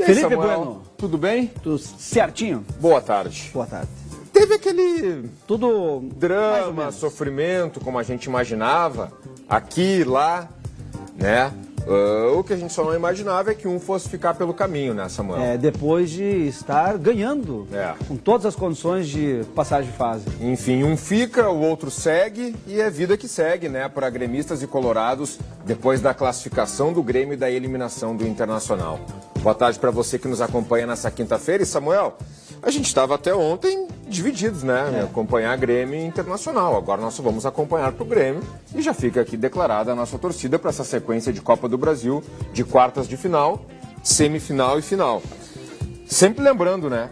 aí, Felipe Samuel? Bueno. Tudo bem? Tudo certinho? Boa tarde. Boa tarde. Teve aquele Tudo mais ou drama, menos. sofrimento, como a gente imaginava, aqui, lá, né? O que a gente só não imaginava é que um fosse ficar pelo caminho, né, Samuel? Depois de estar ganhando, com todas as condições de passagem de fase. Enfim, um fica, o outro segue e é vida que segue, né, para gremistas e colorados depois da classificação do Grêmio e da eliminação do Internacional. Boa tarde para você que nos acompanha nessa quinta-feira. E, Samuel, a gente estava até ontem divididos, né? Acompanhar Grêmio e Internacional. Agora nós vamos acompanhar pro Grêmio e já fica aqui declarada a nossa torcida para essa sequência de Copa do Brasil, de quartas de final, semifinal e final. Sempre lembrando, né?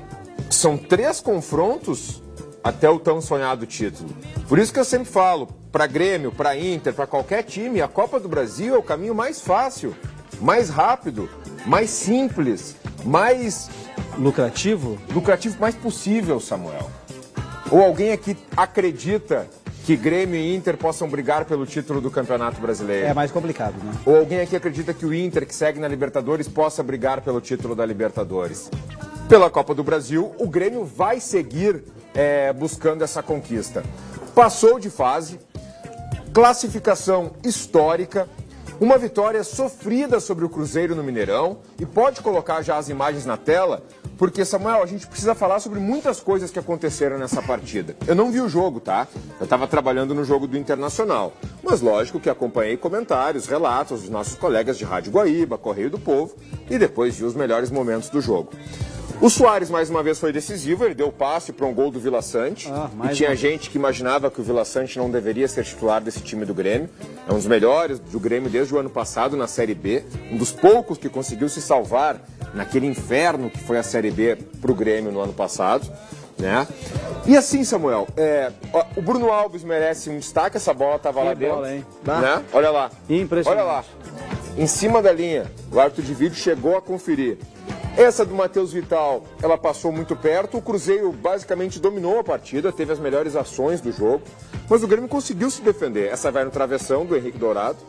São 3 confrontos até o tão sonhado título. Por isso que eu sempre falo, para Grêmio, para Inter, para qualquer time, a Copa do Brasil é o caminho mais fácil, mais rápido, mais simples, mais Lucrativo? mais possível, Samuel. Ou alguém aqui acredita que Grêmio e Inter possam brigar pelo título do Campeonato Brasileiro? É mais complicado, né? Ou alguém aqui acredita que o Inter, que segue na Libertadores, possa brigar pelo título da Libertadores? Pela Copa do Brasil, o Grêmio vai seguir buscando essa conquista. Passou de fase, classificação histórica, uma vitória sofrida sobre o Cruzeiro no Mineirão, e pode colocar já as imagens na tela, porque, Samuel, a gente precisa falar sobre muitas coisas que aconteceram nessa partida. Eu não vi o jogo, tá? Eu estava trabalhando no jogo do Internacional, mas lógico que acompanhei comentários, relatos dos nossos colegas de Rádio Guaíba, Correio do Povo, e depois vi os melhores momentos do jogo. O Soares, mais uma vez, foi decisivo, ele deu o passe para um gol do Vila Sante, e tinha gente que imaginava que o Vila Sante não deveria ser titular desse time do Grêmio. É um dos melhores do Grêmio desde o ano passado na Série B, um dos poucos que conseguiu se salvar naquele inferno que foi a Série B para o Grêmio no ano passado, né? E assim, Samuel, o Bruno Alves merece um destaque, essa bola estava lá dentro, bola, hein? Né? Olha lá, Impressionante. olha lá, em cima da linha, o árbitro de vídeo chegou a conferir. Essa do Matheus Vital, ela passou muito perto, o Cruzeiro basicamente dominou a partida, teve as melhores ações do jogo, mas o Grêmio conseguiu se defender. Essa vai no travessão do Henrique Dourado,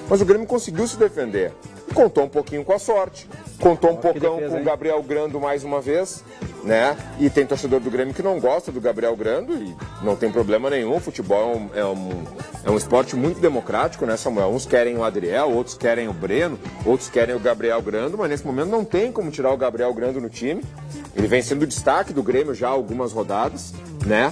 mas o Grêmio conseguiu se defender. E contou um pouquinho com a sorte, contou um pouquinho com o Gabriel Grando mais uma vez, né? E tem torcedor do Grêmio que não gosta do Gabriel Grando e não tem problema nenhum. O futebol é um esporte muito democrático, né, Samuel? Uns querem o Adriel, outros querem o Breno, outros querem o Gabriel Grando, mas nesse momento não tem como tirar o Gabriel Grando no time. Ele vem sendo destaque do Grêmio já há algumas rodadas, né?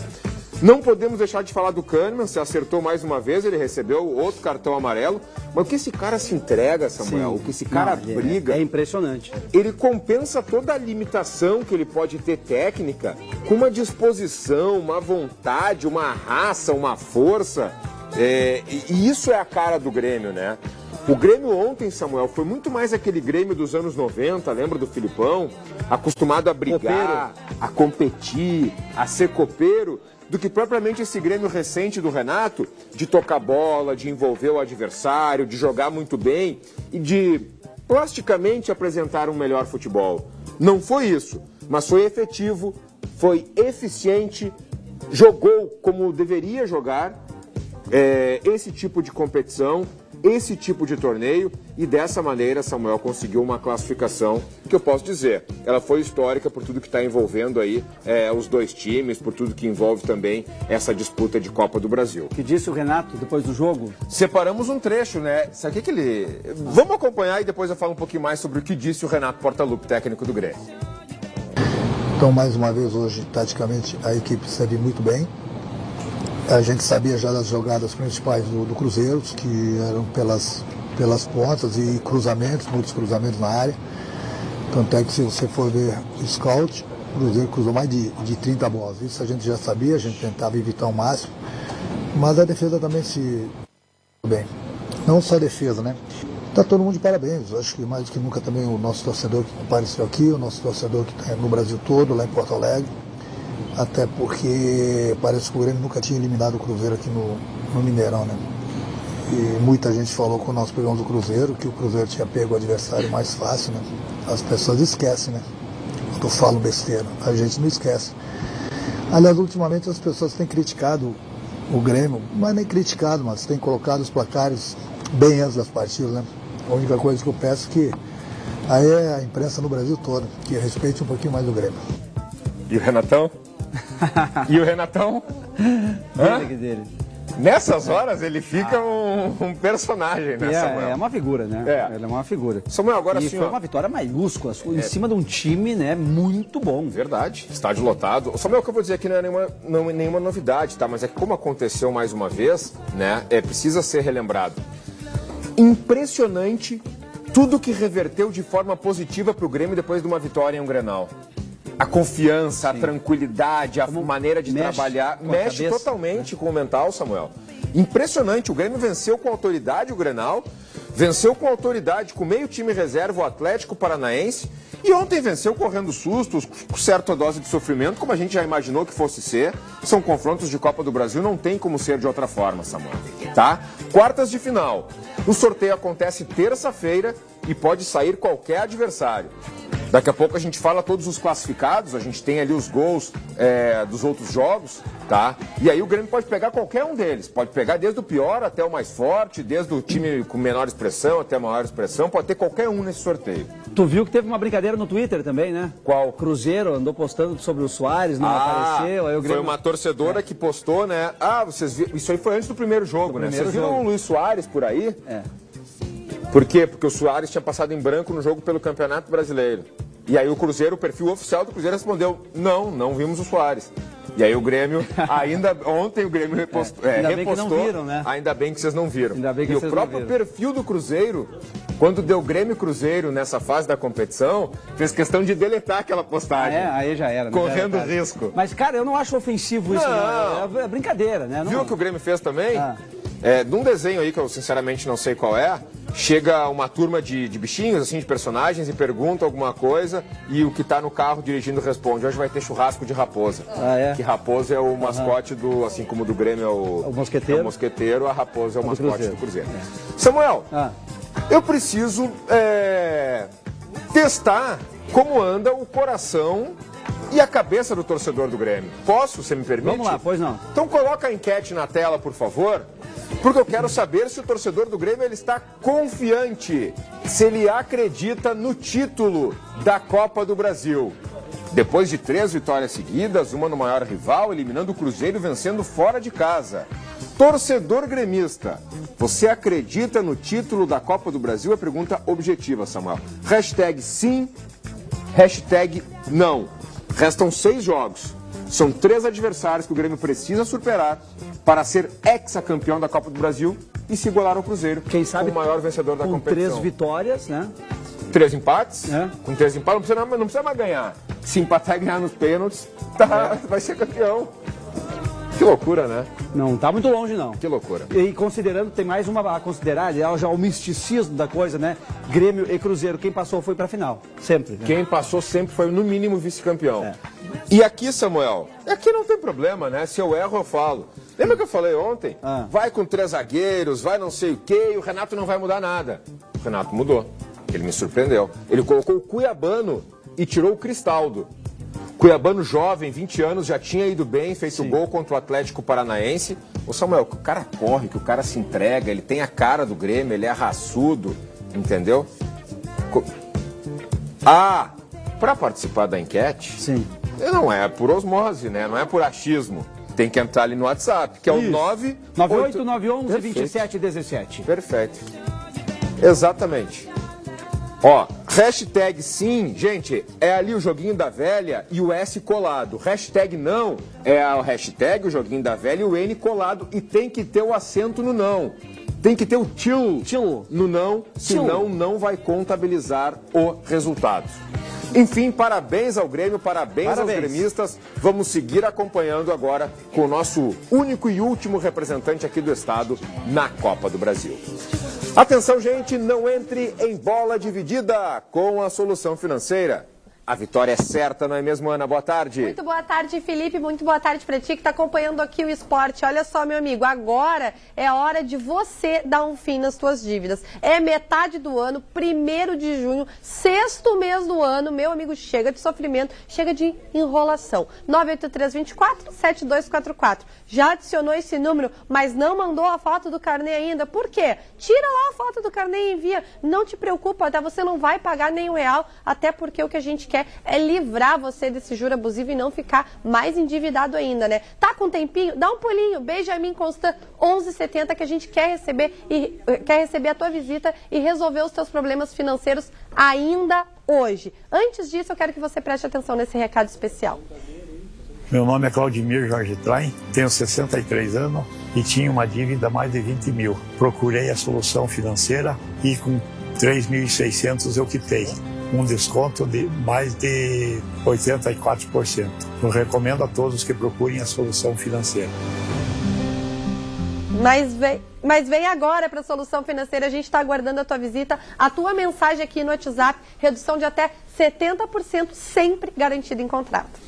Não podemos deixar de falar do Kahneman, se acertou mais uma vez, ele recebeu outro cartão amarelo. Mas o que esse cara se entrega, Samuel, o que esse cara briga... É impressionante. Ele compensa toda a limitação que ele pode ter técnica com uma disposição, uma vontade, uma raça, uma força. E isso é a cara do Grêmio, né? O Grêmio ontem, Samuel, foi muito mais aquele Grêmio dos anos 90, lembra do Filipão? Acostumado a brigar, a competir, a ser copeiro, do que propriamente esse Grêmio recente do Renato, de tocar bola, de envolver o adversário, de jogar muito bem e de plasticamente apresentar um melhor futebol. Não foi isso, mas foi efetivo, foi eficiente, jogou como deveria jogar esse tipo de competição, esse tipo de torneio, e dessa maneira Samuel conseguiu uma classificação que eu posso dizer, ela foi histórica por tudo que está envolvendo aí os dois times, por tudo que envolve também essa disputa de Copa do Brasil. O que disse o Renato depois do jogo? Separamos um trecho, né? Sabe o que ele... Vamos acompanhar e depois eu falo um pouquinho mais sobre o que disse o Renato Portaluppi, técnico do Grêmio. Então, mais uma vez, hoje, taticamente, a equipe serve muito bem. A gente sabia já das jogadas principais do Cruzeiro, que eram pelas pontas e cruzamentos, muitos cruzamentos na área. Tanto é que, se você for ver o scout, o Cruzeiro cruzou mais de 30 bolas. Isso a gente já sabia, a gente tentava evitar o máximo. Mas a defesa também se... bem. Não só a defesa, né? Está todo mundo de parabéns. Eu acho que mais do que nunca também o nosso torcedor que compareceu aqui, o nosso torcedor que está no Brasil todo, lá em Porto Alegre. Até porque parece que o Grêmio nunca tinha eliminado o Cruzeiro aqui no Mineirão, né? E muita gente falou quando nós pegamos o Cruzeiro, que o Cruzeiro tinha pego o adversário mais fácil, né? As pessoas esquecem, né? Quando eu falo besteira, a gente não esquece. Aliás, ultimamente as pessoas têm criticado o Grêmio, não é nem criticado, mas têm colocado os placares bem antes das partidas, né? A única coisa que eu peço é que Aí é a imprensa no Brasil todo, que respeite um pouquinho mais o Grêmio. E o Renatão? E o Renatão? Dele. Nessas horas ele fica um personagem, né, Samuel? É uma figura, né? Ele é uma figura. Samuel, agora sim, foi uma vitória maiúscula, em cima de um time, né, muito bom. Verdade, estádio lotado. Samuel, o que eu vou dizer aqui não é nenhuma novidade, tá? Mas é que como aconteceu mais uma vez, né, precisa ser relembrado. Impressionante tudo que reverteu de forma positiva para o Grêmio depois de uma vitória em um Grenal. A confiança, a tranquilidade, a maneira de trabalhar, mexe totalmente com o mental, Samuel. Impressionante, o Grêmio venceu com autoridade o Grenal, venceu com autoridade com meio time reserva o Atlético Paranaense e ontem venceu correndo sustos, com certa dose de sofrimento, como a gente já imaginou que fosse ser. São confrontos de Copa do Brasil, não tem como ser de outra forma, Samuel. Tá? Quartas de final. O sorteio acontece terça-feira e pode sair qualquer adversário. Daqui a pouco a gente fala todos os classificados, a gente tem ali os gols dos outros jogos, tá? E aí o Grêmio pode pegar qualquer um deles, pode pegar desde o pior até o mais forte, desde o time com menor expressão até a maior expressão, pode ter qualquer um nesse sorteio. Tu viu que teve uma brincadeira no Twitter também, né? Qual? Cruzeiro andou postando sobre o Soares, não apareceu. Aí o Grêmio... Foi uma torcedora que postou, né? Vocês viram? Isso aí foi antes do primeiro jogo, né? Vocês viram o Luiz Soares por aí? Por quê? Porque o Soares tinha passado em branco no jogo pelo Campeonato Brasileiro. E aí o Cruzeiro, o perfil oficial do Cruzeiro respondeu, não vimos o Soares. E aí o Grêmio, ontem o Grêmio repostou, ainda bem que não viram, né? Ainda bem que vocês não viram. Ainda bem que e o próprio perfil do Cruzeiro, quando deu Grêmio Cruzeiro nessa fase da competição, fez questão de deletar aquela postagem. Aí já era. Correndo risco. Mas, cara, eu não acho ofensivo isso, não. É brincadeira, né? Viu o que o Grêmio fez também? Num desenho aí, que eu sinceramente não sei qual é, chega uma turma de bichinhos, assim, de personagens, e pergunta alguma coisa, e o que tá no carro dirigindo responde, hoje vai ter churrasco de raposa. Que raposa é o mascote do, assim como do Grêmio é o mosqueteiro. É o mosqueteiro, a raposa é o mascote do Cruzeiro. Samuel, eu preciso testar como anda o coração e a cabeça do torcedor do Grêmio. Posso, você me permite? Vamos lá, pois não. Então coloca a enquete na tela, por favor, porque eu quero saber se o torcedor do Grêmio ele está confiante, se ele acredita no título da Copa do Brasil. Depois de 3 vitórias seguidas, uma no maior rival, eliminando o Cruzeiro e vencendo fora de casa. Torcedor gremista, você acredita no título da Copa do Brasil? É pergunta objetiva, Samuel. Hashtag sim, hashtag não. Restam 6 jogos. São 3 adversários que o Grêmio precisa superar para ser hexacampeão da Copa do Brasil e se igualar ao Cruzeiro. Quem sabe o maior vencedor da competição. Com 3 vitórias, né? 3 empates? Com 3 empates não precisa mais ganhar. Se empatar e ganhar nos pênaltis, vai ser campeão. Que loucura, né? Não tá muito longe, não. Que loucura. E considerando, tem mais uma a considerar, já o misticismo da coisa, né? Grêmio e Cruzeiro, quem passou foi pra final. Sempre. Né? Quem passou sempre foi, no mínimo, vice-campeão. E aqui, Samuel, aqui não tem problema, né? Se eu erro, eu falo. Lembra que eu falei ontem? Vai com 3 zagueiros, vai não sei o quê, e o Renato não vai mudar nada. O Renato mudou. Ele me surpreendeu. Ele colocou o Cuiabano e tirou o Cristaldo. Cuiabano jovem, 20 anos, já tinha ido bem, feito gol contra o Atlético Paranaense. Ô Samuel, que o cara corre, que o cara se entrega, ele tem a cara do Grêmio, ele é raçudo, entendeu? Para participar da enquete, não é por osmose, né? Não é por achismo. Tem que entrar ali no WhatsApp, que é o 98911-2717. Perfeito. Exatamente. Hashtag sim, gente, é ali o joguinho da velha e o S colado. Hashtag não, é a hashtag, o joguinho da velha e o N colado. E tem que ter o acento no não. Tem que ter o til no não, senão não vai contabilizar o resultado. Enfim, parabéns ao Grêmio, parabéns aos gremistas. Vamos seguir acompanhando agora com o nosso único e último representante aqui do estado na Copa do Brasil. Atenção, gente, não entre em bola dividida com a Solução Financeira. a vitória é certa, não é mesmo, Ana? Boa tarde. Muito boa tarde, Felipe. Muito boa tarde para ti que está acompanhando aqui o esporte. Olha só, meu amigo, agora é a hora de você dar um fim nas suas dívidas. É metade do ano, 1º de junho, 6º mês do ano. Meu amigo, chega de sofrimento, chega de enrolação. 98324-7244. Já adicionou esse número, mas não mandou a foto do carnê ainda. Por quê? Tira lá a foto do carnê e envia. Não te preocupa, até você não vai pagar nenhum real, até porque o que a gente quer é livrar você desse juro abusivo e não ficar mais endividado ainda, né? Tá com um tempinho? Dá um pulinho, Benjamin Constant 1170, que a gente quer receber a tua visita e resolver os teus problemas financeiros ainda hoje. Antes disso, eu quero que você preste atenção nesse recado especial. Meu nome é Claudimir Jorge Train, tenho 63 anos e tinha uma dívida mais de 20 mil. Procurei a solução financeira e com 3.600 eu quitei. Um desconto de mais de 84%. Eu recomendo a todos que procurem a solução financeira. Mas vem agora para a Solução Financeira, a gente está aguardando a tua visita, a tua mensagem aqui no WhatsApp, redução de até 70%, sempre garantida em contrato.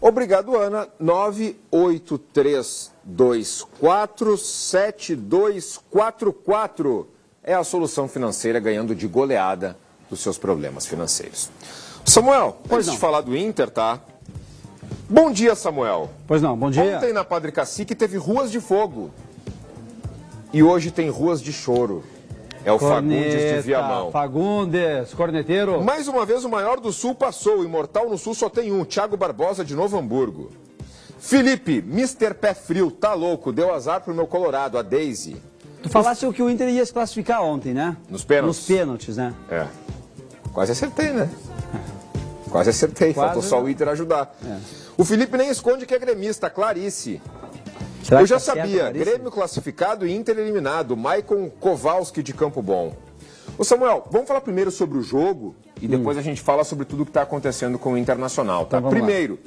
Obrigado, Ana. 983247244 é a Solução Financeira ganhando de goleada dos seus problemas financeiros. Samuel, antes de falar do Inter, tá? Bom dia, Samuel. Pois não, bom dia. Ontem na Padre Cacique teve ruas de fogo. E hoje tem ruas de choro. É o Fagundes de Viamão. Fagundes, corneteiro. Mais uma vez o maior do Sul passou. O imortal no Sul só tem um, Thiago Barbosa de Novo Hamburgo. Felipe, Mr. Pé Frio, tá louco, deu azar pro meu Colorado, a Daisy. Tu falasse que o Inter ia se classificar ontem, né? Nos pênaltis. Nos pênaltis, né? É. Quase acertei, né? Quase acertei, faltou só o Inter ajudar. É. O Felipe nem esconde que é gremista, Clarice. Será Eu já tá certo, sabia, Clarice? Grêmio classificado e Inter eliminado, Maicon Kowalski de Campo Bom. Ô Samuel, vamos falar primeiro sobre o jogo e depois a gente fala sobre tudo o que está acontecendo com o Internacional, tá? Então, vamos Primeiro,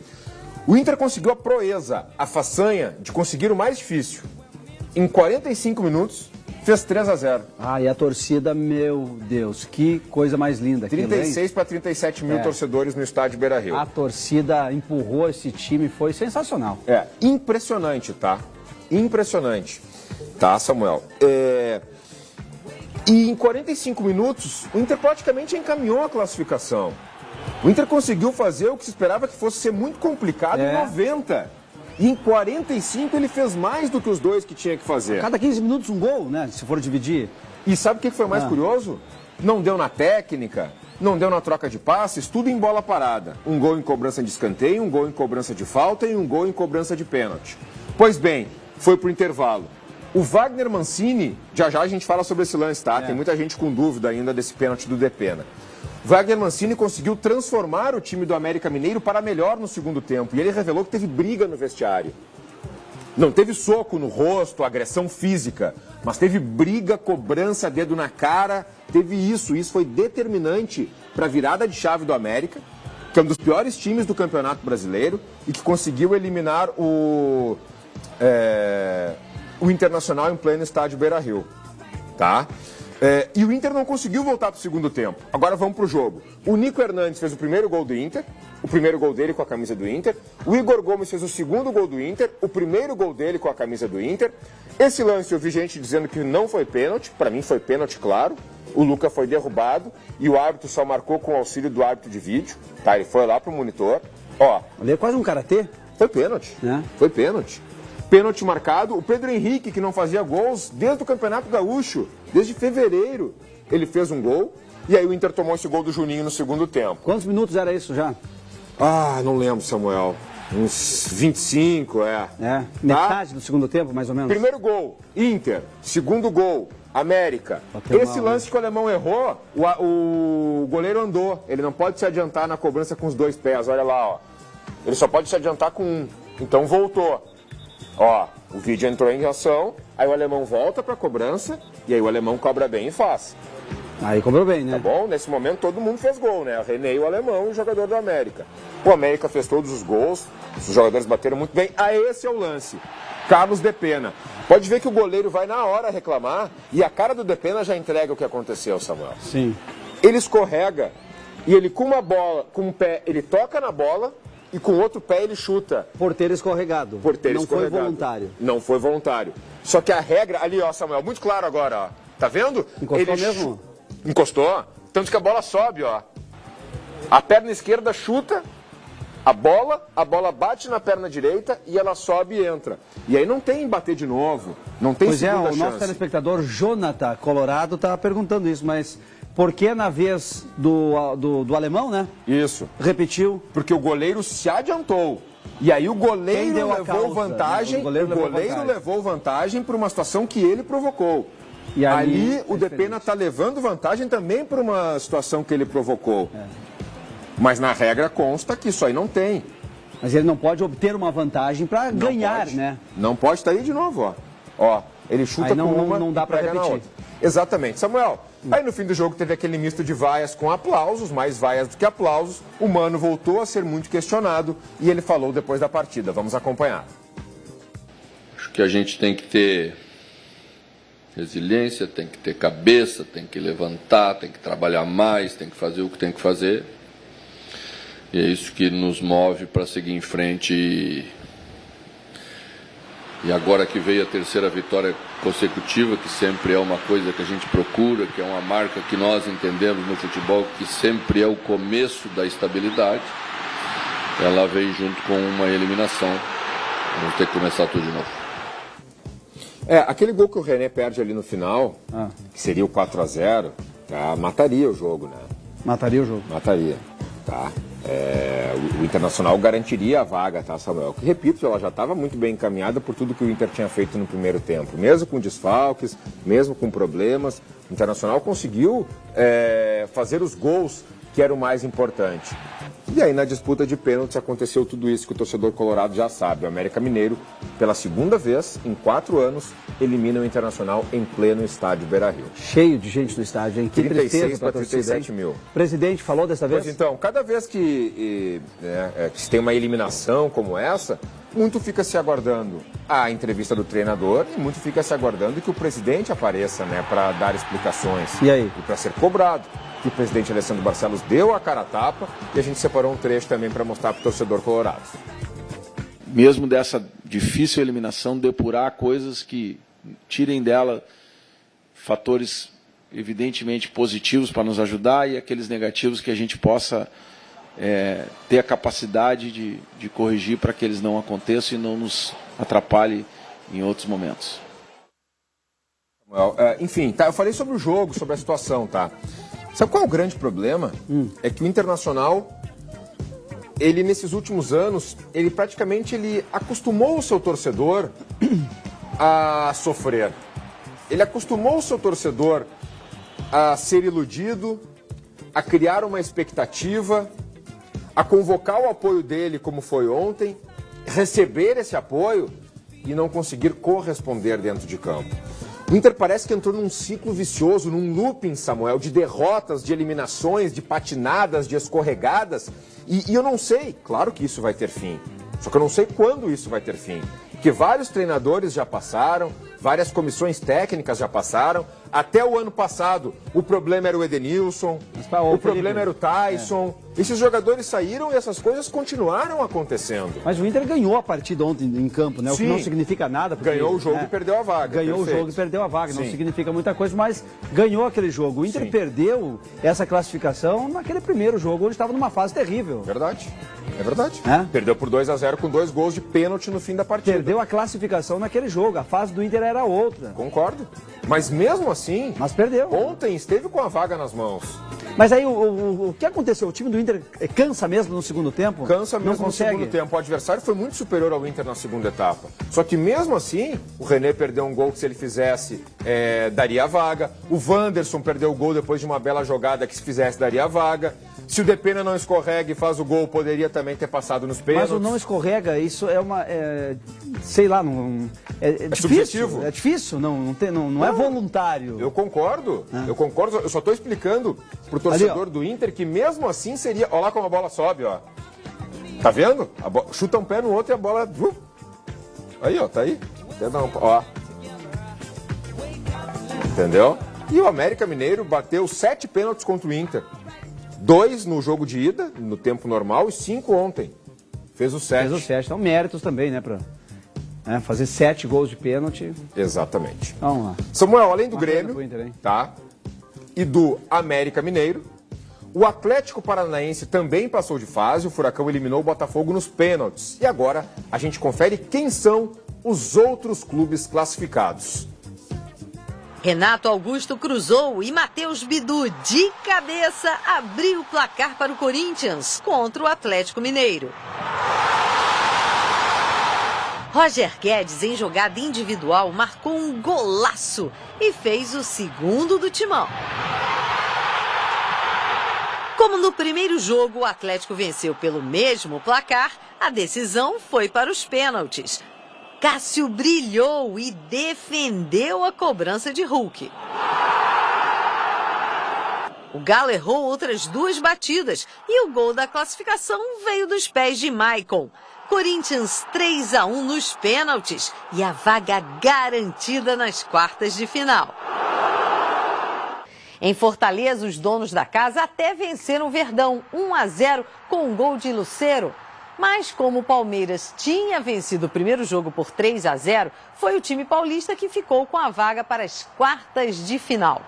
o Inter conseguiu a proeza, a façanha de conseguir o mais difícil. Em 45 minutos, fez 3-0. Ah, e a torcida, meu Deus, que coisa mais linda. 36 para 37 mil torcedores no estádio Beira-Rio. A torcida empurrou esse time, foi sensacional. É, impressionante, tá? Impressionante. Tá, Samuel? E em 45 minutos, o Inter praticamente encaminhou a classificação. O Inter conseguiu fazer o que se esperava que fosse ser muito complicado em 90. E em 45 ele fez mais do que os dois que tinha que fazer. Cada 15 minutos um gol, né? Se for dividir. E sabe o que foi mais curioso? Não deu na técnica, não deu na troca de passes, tudo em bola parada. Um gol em cobrança de escanteio, um gol em cobrança de falta e um gol em cobrança de pênalti. Pois bem, foi pro intervalo. O Wagner Mancini, já a gente fala sobre esse lance, tá? Tem muita gente com dúvida ainda desse pênalti do Depena. Wagner Mancini conseguiu transformar o time do América Mineiro para melhor no segundo tempo. E ele revelou que teve briga no vestiário. Não teve soco no rosto, agressão física, mas teve briga, cobrança, dedo na cara, teve isso. Isso foi determinante para a virada de chave do América, que é um dos piores times do Campeonato Brasileiro e que conseguiu eliminar o Internacional em pleno estádio Beira-Rio, tá? E o Inter não conseguiu voltar para o segundo tempo. Agora vamos para o jogo. O Nico Hernandes fez o primeiro gol do Inter, o primeiro gol dele com a camisa do Inter. O Igor Gomes fez o segundo gol do Inter, o primeiro gol dele com a camisa do Inter. Esse lance eu vi gente dizendo que não foi pênalti, para mim foi pênalti, claro. O Luca foi derrubado e o árbitro só marcou com o auxílio do árbitro de vídeo, tá? Ele foi lá pro monitor. Ó, Ali é quase um karatê. foi pênalti. Foi pênalti. Pênalti marcado. O Pedro Henrique, que não fazia gols desde o Campeonato Gaúcho, desde fevereiro, ele fez um gol. E aí o Inter tomou esse gol do Juninho no segundo tempo. Quantos minutos era isso já? Ah, não lembro, Samuel. Uns 25, Metade do segundo tempo, mais ou menos. Primeiro gol, Inter. Segundo gol, América. Esse lance que o alemão errou, o goleiro andou. Ele não pode se adiantar na cobrança com os dois pés. Olha lá, ó. Ele só pode se adiantar com um. Então voltou. Ó, o vídeo entrou em ação, aí o alemão volta pra cobrança, e aí o alemão cobra bem e faz. Aí cobrou bem, né? Tá bom? Nesse momento todo mundo fez gol, né? O René, o alemão e o jogador do América. O América fez todos os gols, os jogadores bateram muito bem. Ah, esse é o lance. Carlos Depena. Pode ver que o goleiro vai na hora reclamar, e a cara do Depena já entrega o que aconteceu, Samuel. Sim. Ele escorrega e ele com uma bola, com um pé, ele toca na bola e com o outro pé ele chuta. Por ter escorregado. Não foi voluntário. Não foi voluntário. Só que a regra, ali ó, Samuel, muito claro agora, ó. Tá vendo? Encostou mesmo? Encostou. Tanto que a bola sobe, ó. A perna esquerda chuta a bola bate na perna direita e ela sobe e entra. E aí não tem bater de novo, não tem segunda chance. O nosso telespectador Jonathan Colorado está perguntando isso, mas por que na vez do alemão, né? Isso. Repetiu. Porque o goleiro se adiantou. E aí o goleiro levou vantagem, né? O goleiro levou vantagem por uma situação que ele provocou. E ali o Depena está levando vantagem também por uma situação que ele provocou. Mas na regra consta que isso aí não tem. Mas ele não pode obter uma vantagem para ganhar, pode, né? Não pode, tá aí de novo, ó. Ó, ele chuta aí não, com uma não dá para repetir. Exatamente. Samuel, aí no fim do jogo teve aquele misto de vaias com aplausos, mais vaias do que aplausos. O Mano voltou a ser muito questionado e ele falou depois da partida. Vamos acompanhar. Acho que a gente tem que ter resiliência, tem que ter cabeça, tem que levantar, tem que trabalhar mais, tem que fazer o que tem que fazer. E é isso que nos move para seguir em frente. E agora que veio a terceira vitória consecutiva, que sempre é uma coisa que a gente procura, que é uma marca que nós entendemos no futebol, que sempre é o começo da estabilidade, ela veio junto com uma eliminação. Vamos ter que começar tudo de novo. Aquele gol que o René perde ali no final, que seria o 4-0, tá, mataria o jogo, né? Mataria o jogo. Mataria, tá? O Internacional garantiria a vaga, tá, Samuel? Que, repito, ela já estava muito bem encaminhada por tudo que o Inter tinha feito no primeiro tempo. Mesmo com desfalques, mesmo com problemas, o Internacional conseguiu fazer os gols que era o mais importante. E aí, na disputa de pênaltis, aconteceu tudo isso que o torcedor colorado já sabe. O América Mineiro, pela segunda vez em 4 anos, elimina o Internacional em pleno estádio Beira-Rio. Cheio de gente no estádio, hein? Que 36 para 37 mil. O presidente falou dessa vez? Pois então, cada vez que se tem uma eliminação como essa, muito fica se aguardando a entrevista do treinador e muito fica se aguardando que o presidente apareça, né, para dar explicações. E aí? E para ser cobrado. Que o presidente Alessandro Barcelos deu a cara a tapa e a gente separou um trecho também para mostrar para o torcedor colorado. Mesmo dessa difícil eliminação, depurar coisas que tirem dela fatores evidentemente positivos para nos ajudar e aqueles negativos que a gente possa ter a capacidade de corrigir para que eles não aconteçam e não nos atrapalhem em outros momentos. Enfim, tá, eu falei sobre o jogo, sobre a situação, tá? Sabe qual é o grande problema? É que o Internacional, ele nesses últimos anos, ele praticamente acostumou o seu torcedor a sofrer. Ele acostumou o seu torcedor a ser iludido, a criar uma expectativa, a convocar o apoio dele como foi ontem, receber esse apoio e não conseguir corresponder dentro de campo. O Inter parece que entrou num ciclo vicioso, num looping, Samuel, de derrotas, de eliminações, de patinadas, de escorregadas. E eu não sei, claro que isso vai ter fim, só que eu não sei quando isso vai ter fim. Porque vários treinadores já passaram, várias comissões técnicas já passaram. Até o ano passado, o problema era o Edenilson, o problema era o Tyson. Esses jogadores saíram e essas coisas continuaram acontecendo. Mas o Inter ganhou a partida ontem em campo, né? O que não significa nada. Porque, ganhou o jogo e perdeu a vaga. Ganhou o jogo e perdeu a vaga. Não significa muita coisa, mas ganhou aquele jogo. O Inter perdeu essa classificação naquele primeiro jogo, onde estava numa fase terrível. Verdade. É verdade. Perdeu por 2-0 com 2 gols de pênalti no fim da partida. Perdeu a classificação naquele jogo. A fase do Inter era outra. Concordo. Mas mesmo assim... Mas perdeu. Ontem esteve com a vaga nas mãos. Mas aí o que aconteceu? O time do Inter cansa mesmo no segundo tempo? Cansa mesmo no segundo tempo. O adversário foi muito superior ao Inter na segunda etapa. Só que mesmo assim, o René perdeu um gol que se ele fizesse, daria a vaga. O Wanderson perdeu o gol depois de uma bela jogada que se fizesse, daria a vaga. Se o Depena não escorrega e faz o gol, poderia também ter passado nos pênaltis. Mas o não escorrega, isso é uma... sei lá, não... É difícil. Subjetivo. É difícil, não é voluntário. Eu concordo, eu só estou explicando pro torcedor ali, do Inter que mesmo assim seria... Olha lá como a bola sobe, ó. Tá vendo? Chuta um pé no outro e a bola... Aí, ó, tá aí. Ó. Entendeu? E o América Mineiro bateu 7 pênaltis contra o Inter. 2 no jogo de ida, no tempo normal, e 5 ontem. Fez o 7. Fez o 7. Então, méritos também, né? Pra fazer 7 gols de pênalti. Exatamente. Vamos lá. Samuel, além do Uma pena Grêmio, pro Inter, hein? tá? E do América Mineiro, o Atlético Paranaense também passou de fase. O Furacão eliminou o Botafogo nos pênaltis. E agora a gente confere quem são os outros clubes classificados. Renato Augusto cruzou e Matheus Bidu, de cabeça, abriu o placar para o Corinthians contra o Atlético Mineiro. Roger Guedes, em jogada individual, marcou um golaço e fez o segundo do Timão. Como no primeiro jogo o Atlético venceu pelo mesmo placar, a decisão foi para os pênaltis. Cássio brilhou e defendeu a cobrança de Hulk. O Galo errou outras 2 batidas e o gol da classificação veio dos pés de Maicon. Corinthians 3-1 nos pênaltis e a vaga garantida nas quartas de final. Em Fortaleza, os donos da casa até venceram o Verdão 1-0 com um gol de Lucero. Mas como o Palmeiras tinha vencido o primeiro jogo por 3-0, foi o time paulista que ficou com a vaga para as quartas de final.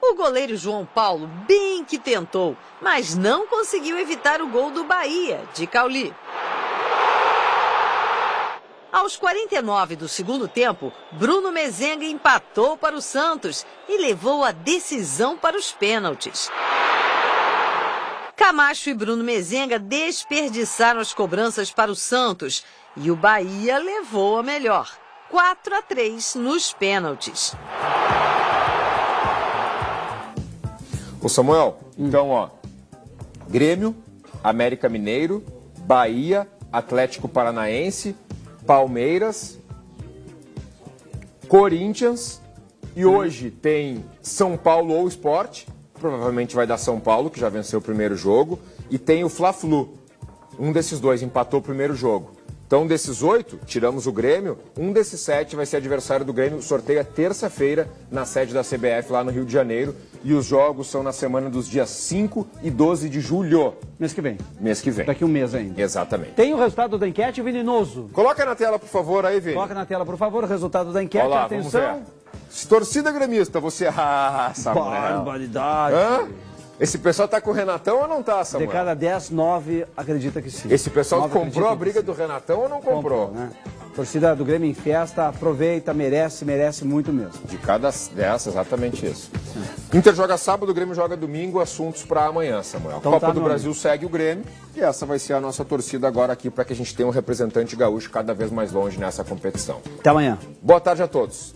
O goleiro João Paulo bem que tentou, mas não conseguiu evitar o gol do Bahia, de Cauli. Aos 49 do segundo tempo, Bruno Mezenga empatou para o Santos e levou a decisão para os pênaltis. Camacho e Bruno Mezenga desperdiçaram as cobranças para o Santos e o Bahia levou a melhor, 4-3 nos pênaltis. Ô Samuel, então ó, Grêmio, América Mineiro, Bahia, Atlético Paranaense, Palmeiras, Corinthians e hoje tem São Paulo ou Sport. Provavelmente vai dar São Paulo, que já venceu o primeiro jogo. E tem o Fla-Flu. Um desses 2 empatou o primeiro jogo. Então, desses 8, tiramos o Grêmio. Um desses 7 vai ser adversário do Grêmio. O sorteio é terça-feira, na sede da CBF, lá no Rio de Janeiro. E os jogos são na semana dos dias 5 e 12 de julho. Mês que vem. Mês que vem. Daqui um mês ainda. Exatamente. Tem o resultado da enquete, Venenoso. Coloca na tela, por favor, aí, Vini. Coloca na tela, por favor, o resultado da enquete. Olá, atenção. vamos ver. Torcida gremista, você... Ah, Samuel. Barbaridade. Hã? Esse pessoal tá com o Renatão ou não tá, Samuel? De cada 10, 9 acredita que sim. Esse pessoal 9 comprou a briga do Renatão ou não comprou? Né? Torcida do Grêmio em festa, aproveita, merece muito mesmo. De cada 10, exatamente isso. Inter joga sábado, o Grêmio joga domingo, assuntos para amanhã, Samuel. Então Copa tá, do Brasil segue o Grêmio e essa vai ser a nossa torcida agora aqui para que a gente tenha um representante gaúcho cada vez mais longe nessa competição. Até amanhã. Boa tarde a todos.